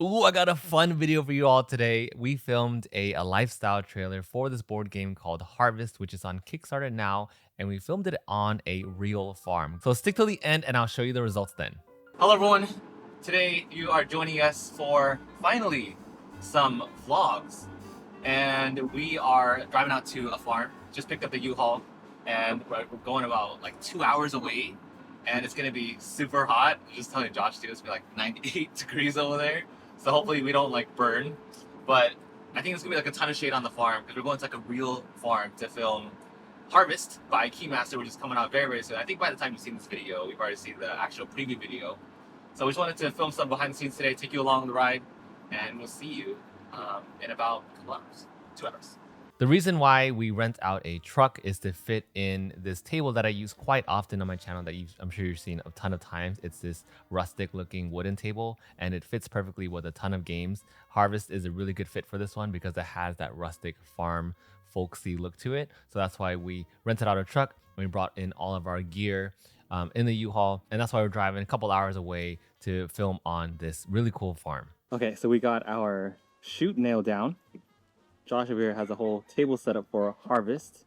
Ooh, I got a fun video for you all today. We filmed a lifestyle trailer for this board game called Harvest, which is on Kickstarter now, and we filmed it on a real farm. So stick till the end and I'll show you the results then. Hello everyone. Today you are joining us for finally some vlogs. And we are driving out to a farm. Just picked up the U-Haul and we're going about like 2 hours away. And it's gonna be super hot. I'm just telling Josh too, it's gonna be like 98 degrees over there. So hopefully we don't like burn. But I think it's gonna be like a ton of shade on the farm because we're going to like a real farm to film Harvest by Keymaster, which is coming out very, very soon. I think by the time you've seen this video, we've already seen the actual preview video. So we just wanted to film some behind the scenes today, take you along the ride, and we'll see you in about a couple hours, 2 hours. The reason why we rent out a truck is to fit in this table that I use quite often on my channel that I'm sure you've seen a ton of times. It's this rustic looking wooden table and it fits perfectly with a ton of games. Harvest is a really good fit for this one because it has that rustic farm folksy look to it. So that's why we rented out a truck and we brought in all of our gear in the U-Haul. And that's why we're driving a couple hours away to film on this really cool farm. Okay, so we got our shoot nailed down. Josh over here has a whole table set up for Harvest.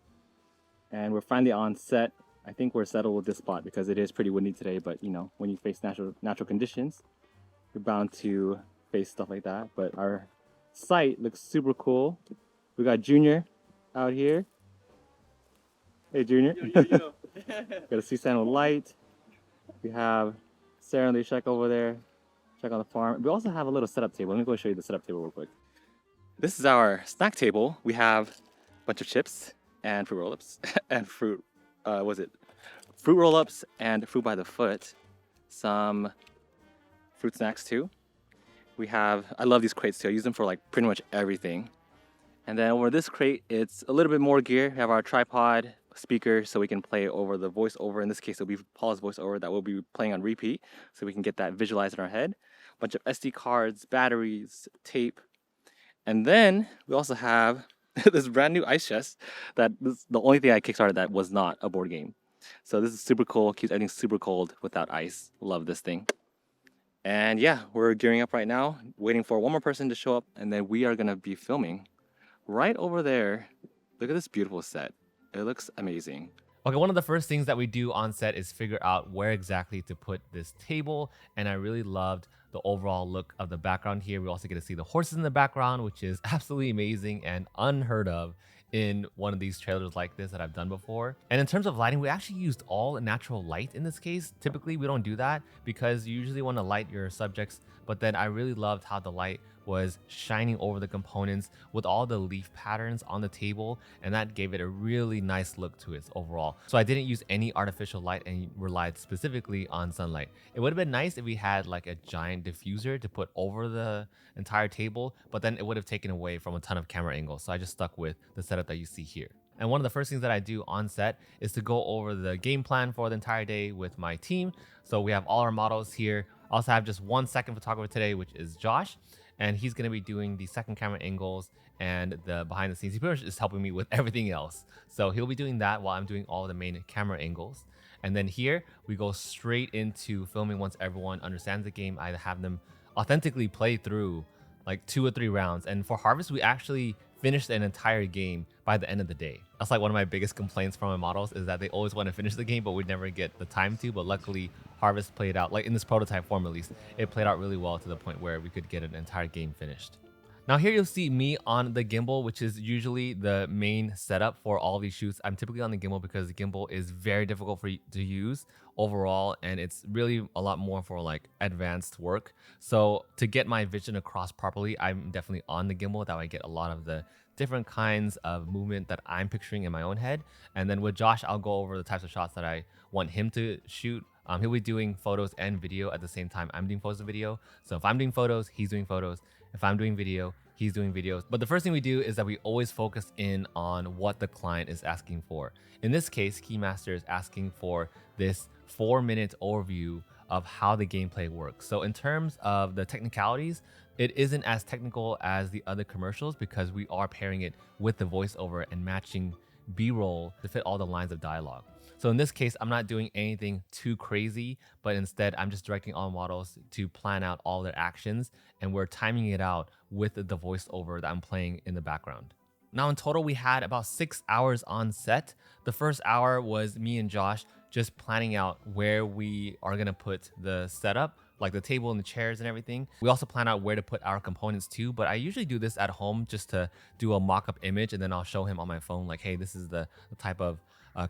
And we're finally on set. I think we're settled with this spot because it is pretty windy today, but you know, when you face natural conditions, you're bound to face stuff like that. But our site looks super cool. We got Junior out here. Hey Junior. Got a C-stand with light. We have Sarah and Leshek over there. Check on the farm. We also have a little setup table. Let me go show you the setup table real quick. This is our snack table. We have a bunch of chips and fruit roll-ups and fruit roll-ups and fruit by the foot. Some fruit snacks too. I love these crates too. I use them for like pretty much everything. And then over this crate, it's a little bit more gear. We have our tripod, speaker, so we can play over the voiceover. In this case, it'll be Paul's voiceover that we'll be playing on repeat, so we can get that visualized in our head. A bunch of SD cards, batteries, tape. And then we also have this brand new ice chest that is the only thing I kickstarted that was not a board game. So this is super cool, keeps everything super cold without ice. Love this thing. And yeah, we're gearing up right now, waiting for one more person to show up, and then we are gonna be filming right over there. Look at this beautiful set. It looks amazing. Okay, one of the first things that we do on set is figure out where exactly to put this table. And I really loved the overall look of the background here. We also get to see the horses in the background, which is absolutely amazing and unheard of in one of these trailers like this that I've done before. And in terms of lighting, we actually used all natural light in this case. Typically, we don't do that because you usually want to light your subjects. But then I really loved how the light was shining over the components with all the leaf patterns on the table, and that gave it a really nice look to it overall. So I didn't use any artificial light and relied specifically on sunlight. It would have been nice if we had like a giant diffuser to put over the entire table, but then it would have taken away from a ton of camera angles. So I just stuck with the setup that you see here. And one of the first things that I do on set is to go over the game plan for the entire day with my team. So we have all our models here. I also have just one second photographer today, which is Josh. And he's going to be doing the second camera angles and the behind the scenes. He pretty much is helping me with everything else. So he'll be doing that while I'm doing all the main camera angles. And then here we go straight into filming once everyone understands the game. I have them authentically play through like 2 or 3 rounds. And for Harvest, we actually finished an entire game by the end of the day. That's like one of my biggest complaints from my models is that they always want to finish the game, but we never get the time to. But luckily, Harvest played out, like in this prototype form at least, it played out really well to the point where we could get an entire game finished. Now here you'll see me on the gimbal, which is usually the main setup for all these shoots. I'm typically on the gimbal because the gimbal is very difficult to use overall, and it's really a lot more for like advanced work. So to get my vision across properly, I'm definitely on the gimbal. That way I get a lot of the different kinds of movement that I'm picturing in my own head. And then with Josh, I'll go over the types of shots that I want him to shoot. He'll be doing photos and video at the same time I'm doing photos and video. So if I'm doing photos, he's doing photos. If I'm doing video, he's doing videos. But the first thing we do is that we always focus in on what the client is asking for. In this case, Keymaster is asking for this 4-minute overview of how the gameplay works. So in terms of the technicalities, it isn't as technical as the other commercials because we are pairing it with the voiceover and matching B-roll to fit all the lines of dialogue. So in this case, I'm not doing anything too crazy, but instead I'm just directing all models to plan out all their actions, and we're timing it out with the voiceover that I'm playing in the background. Now in total, we had about 6 hours on set. The first hour was me and Josh just planning out where we are gonna put the setup, like the table and the chairs and everything. We also plan out where to put our components too, but I usually do this at home just to do a mock-up image, and then I'll show him on my phone like, hey, this is the type of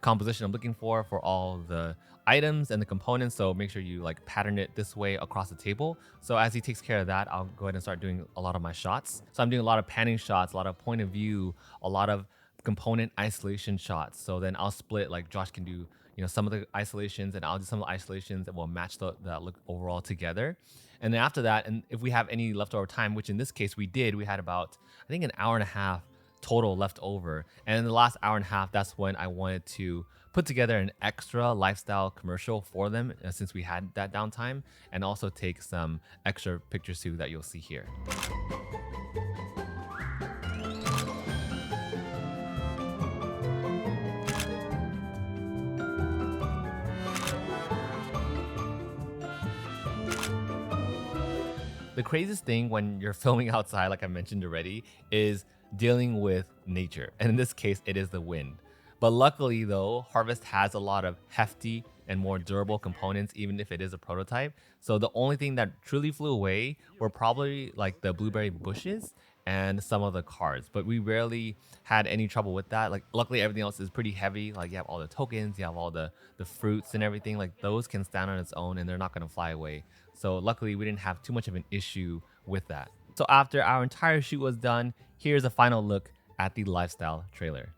composition I'm looking for all the items and the components. So make sure you like pattern it this way across the table. So as he takes care of that, I'll go ahead and start doing a lot of my shots. So I'm doing a lot of panning shots, a lot of point of view, a lot of component isolation shots. So then I'll split, like Josh can do, some of the isolations, and I'll do some of the isolations that will match that look overall together. And then after that, and if we have any leftover time, which in this case we did, we had about, I think, an hour and a half total left over. And in the last hour and a half, that's when I wanted to put together an extra lifestyle commercial for them, since we had that downtime, and also take some extra pictures too that you'll see here. The craziest thing when you're filming outside, like I mentioned already, is dealing with nature. And in this case, it is the wind. But luckily though, Harvest has a lot of hefty and more durable components, even if it is a prototype. So the only thing that truly flew away were probably like the blueberry bushes and some of the cards, but we rarely had any trouble with that. Like luckily everything else is pretty heavy. Like you have all the tokens, you have all the fruits and everything. Like those can stand on its own and they're not gonna fly away. So luckily we didn't have too much of an issue with that. So after our entire shoot was done, here's a final look at the lifestyle trailer.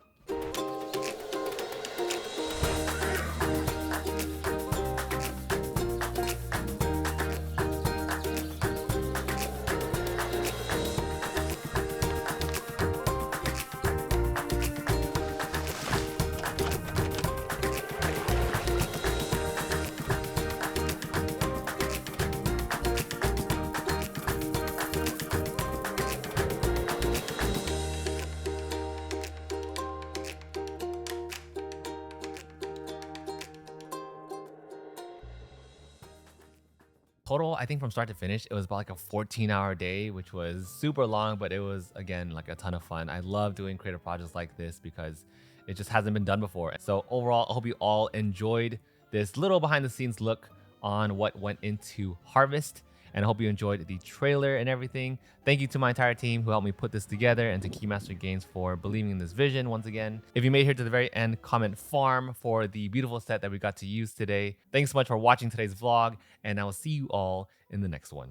Total, I think from start to finish, it was about like a 14-hour day, which was super long, but it was, again, like a ton of fun. I love doing creative projects like this because it just hasn't been done before. So overall, I hope you all enjoyed this little behind the scenes look on what went into Harvest. And I hope you enjoyed the trailer and everything. Thank you to my entire team who helped me put this together, and to Keymaster Games for believing in this vision once again. If you made it here to the very end, comment farm for the beautiful set that we got to use today. Thanks so much for watching today's vlog, and I will see you all in the next one.